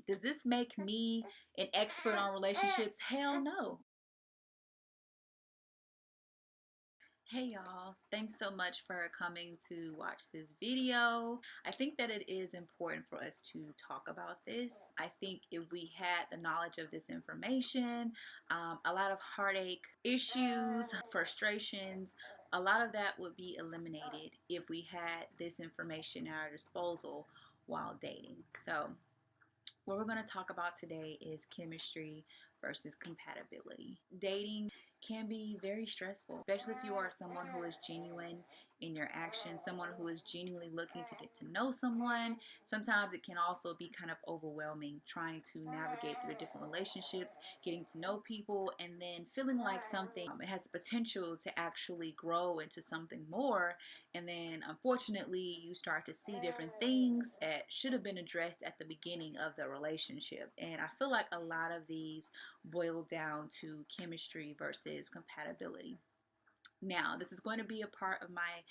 compatibility. Does this make me an expert on relationships? Hell no. Hey y'all, thanks so much for coming to watch this video. I think that it is important for us to talk about this. I think if we had the knowledge of this information, a lot of heartache, issues, frustrations, a lot of that would be eliminated if we had this information at our disposal while dating. So what we're going to talk about today is chemistry versus compatibility. Dating can be very stressful, especially if you are someone who is genuine in your actions, someone who is genuinely looking to get to know someone. Sometimes it can also be kind of overwhelming trying to navigate through different relationships, getting to know people, and then feeling like something it has the potential to actually grow into something more. And then unfortunately, you start to see different things that should have been addressed at the beginning of the relationship. And I feel like a lot of these boil down to chemistry versus compatibility. Now, this is going to be a part of my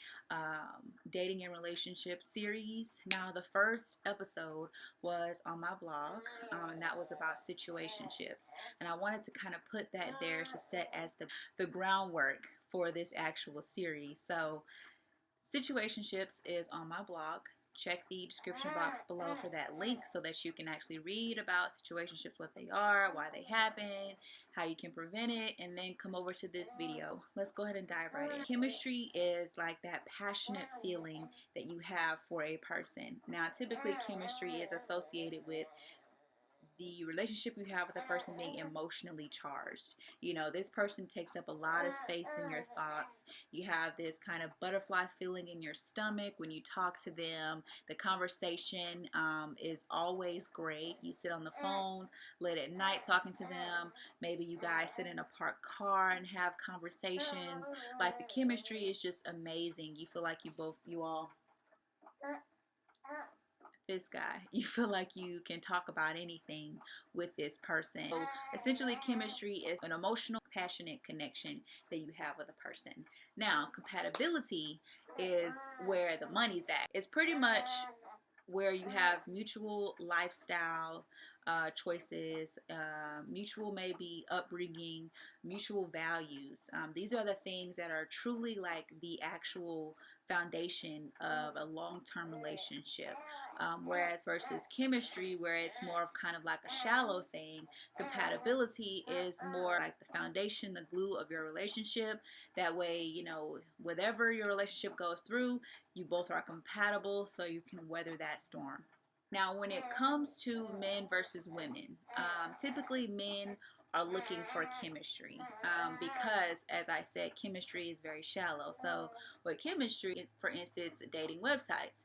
dating and relationship series. Now, the first episode was on my blog, and that was about situationships. And I wanted to kind of put that there to set as the groundwork for this actual series. So, situationships is on my blog. Check the description box below for that link so that you can actually read about situationships, what they are, why they happen, how you can prevent it, and then come over to this video. Let's go ahead and dive right in. Chemistry is like that passionate feeling that you have for a person. Now, typically chemistry is associated with the relationship you have with a person being emotionally charged. You know, this person takes up a lot of space in your thoughts. You have this kind of butterfly feeling in your stomach when you talk to them. The conversation is always great. You sit on the phone late at night talking to them. Maybe you guys sit in a parked car and have conversations. Like, the chemistry is just amazing. You feel like you all this guy. You feel like you can talk about anything with this person. So essentially, chemistry is an emotional, passionate connection that you have with a person. Now, compatibility is where the money's at. It's pretty much where you have mutual lifestyle choices, mutual maybe upbringing, mutual values. These are the things that are truly like the actual foundation of a long-term relationship. Whereas versus chemistry, where it's more of kind of like a shallow thing, compatibility is more like the foundation, the glue of your relationship. That way, you know, whatever your relationship goes through, you both are compatible so you can weather that storm. Now, when it comes to men versus women, typically men are looking for chemistry because, as I said, chemistry is very shallow. So with chemistry, for instance, dating websites,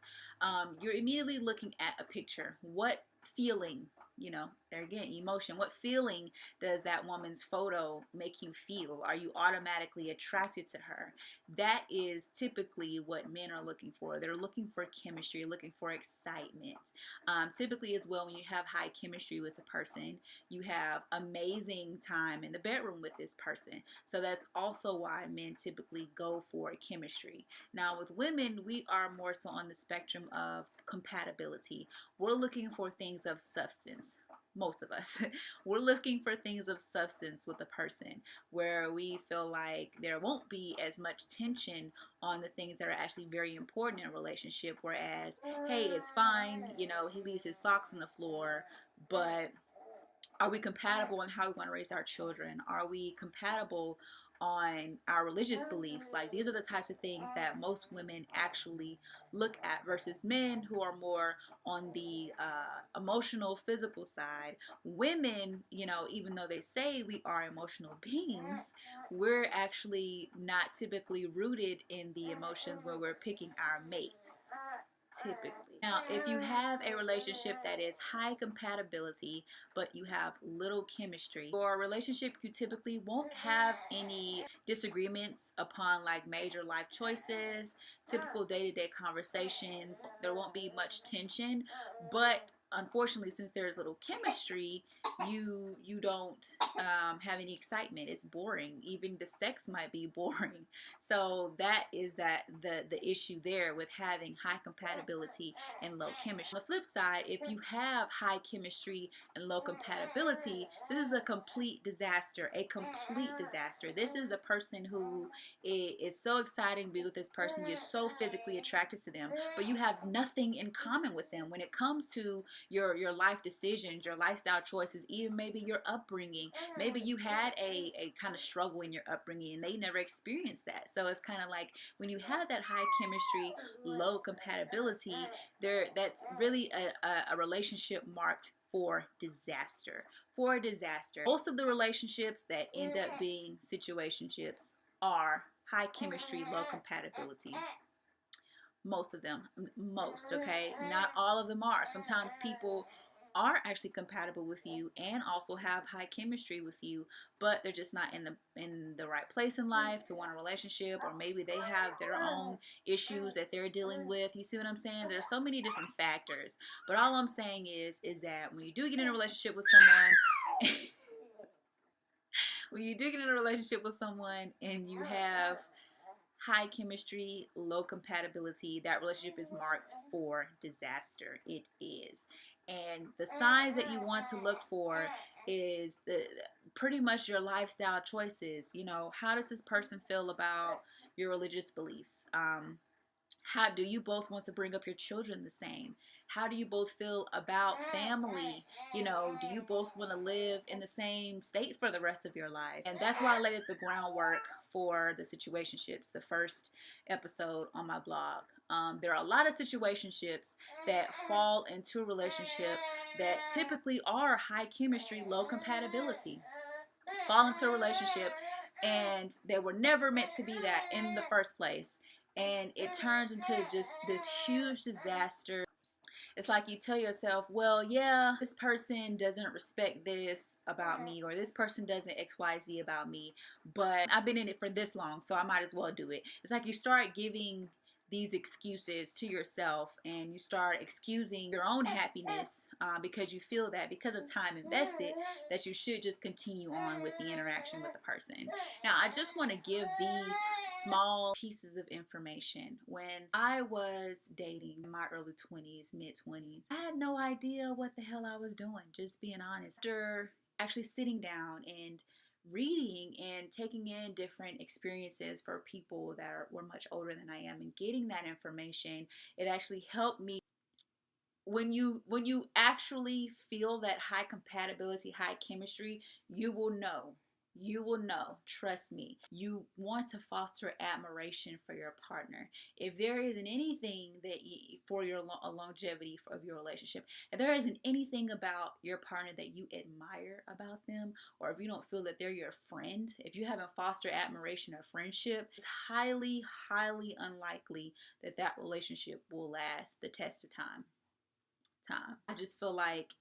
you're immediately looking at a picture. What feeling, you know, there again, emotion, what feeling does that woman's photo make you feel? Are you automatically attracted to her? That is typically what men are looking for. They're looking for chemistry, looking for excitement. Typically as well, when you have high chemistry with a person, you have amazing time in the bedroom with this person. So that's also why men typically go for chemistry. Now with women, we are more so on the spectrum of compatibility. We're looking for things of substance. Most of us, we're looking for things of substance with a person where we feel like there won't be as much tension on the things that are actually very important in a relationship. Whereas, hey, it's fine, you know, he leaves his socks on the floor, but are we compatible in how we want to raise our children? Are we compatible on our religious beliefs? Like, these are the types of things that most women actually look at versus men who are more on the emotional, physical side. Women, you know, even though they say we are emotional beings, we're actually not typically rooted in the emotions where we're picking our mate. Typically. Now, if you have a relationship that is high compatibility, but you have little chemistry, for a relationship, you typically won't have any disagreements upon like major life choices, typical day-to-day conversations. There won't be much tension, but unfortunately, since there's little chemistry, you don't have any excitement. It's boring. Even the sex might be boring. So that is the issue there with having high compatibility and low chemistry. On the flip side, if you have high chemistry and low compatibility, this is a complete disaster. A complete disaster. This is the person who it's so exciting to be with this person. You're so physically attracted to them, but you have nothing in common with them when it comes to your life decisions, your lifestyle choices, even maybe your upbringing. Maybe you had a kind of struggle in your upbringing and they never experienced that. So it's kind of like when you have that high chemistry, low compatibility, that's really a relationship marked for disaster. For disaster. Most of the relationships that end up being situationships are high chemistry, low compatibility. Most of them, most, okay? Not all of them are. Sometimes people are actually compatible with you and also have high chemistry with you, but they're just not in the right place in life to want a relationship, or maybe they have their own issues that they're dealing with. You see what I'm saying? There's so many different factors, but all I'm saying is that when you do get in a relationship with someone when you do get in a relationship with someone and you have high chemistry, low compatibility, that relationship is marked for disaster. It is. And the signs that you want to look for is pretty much your lifestyle choices. You know, how does this person feel about your religious beliefs? How do you both want to bring up your children the same? How do you both feel about family? You know, do you both want to live in the same state for the rest of your life? And that's why I laid the groundwork for the situationships, the first episode on my blog. There are a lot of situationships that fall into a relationship that typically are high chemistry, low compatibility. Fall into a relationship and they were never meant to be that in the first place. And it turns into just this huge disaster. It's like you tell yourself, well, yeah, this person doesn't respect this about me, or this person doesn't XYZ about me, but I've been in it for this long, so I might as well do it. It's like you start giving these excuses to yourself, and you start excusing your own happiness because you feel that because of time invested that you should just continue on with the interaction with the person. Now, I just want to give these small pieces of information. When I was dating in my early 20s, mid 20s, I had no idea what the hell I was doing, just being honest. After actually sitting down and reading and taking in different experiences for people that were much older than I am and getting that information, it actually helped me. When you actually feel that high compatibility, high chemistry, you will know. You will know, trust me. You want to foster admiration for your partner. If there isn't anything that for your longevity of your relationship, if there isn't anything about your partner that you admire about them, or if you don't feel that they're your friend, if you haven't fostered admiration or friendship, it's highly, highly unlikely that that relationship will last the test of time. I just feel like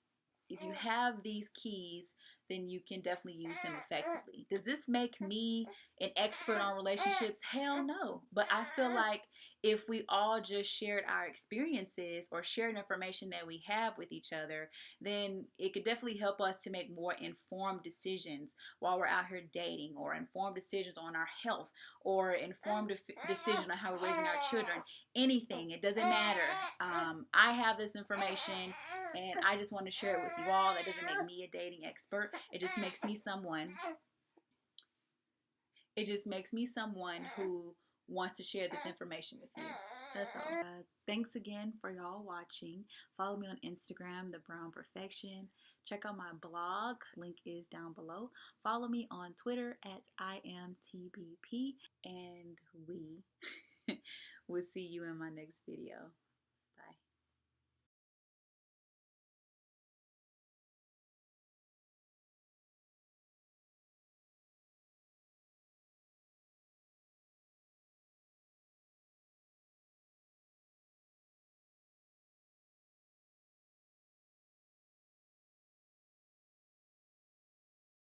if you have these keys, then you can definitely use them effectively. Does this make me an expert on relationships? Hell no. But I feel like if we all just shared our experiences or shared information that we have with each other, then it could definitely help us to make more informed decisions while we're out here dating, or informed decisions on our health, or informed decision on how we're raising our children. Anything, it doesn't matter. I have this information and I just want to share it with you all. That doesn't make me a dating expert. It just makes me someone who wants to share this information with you. That's all. Thanks again for y'all watching. Follow me on Instagram, The Brown Perfection. Check out my blog. Link is down below. Follow me on Twitter at IamTBP. And we will see you in my next video.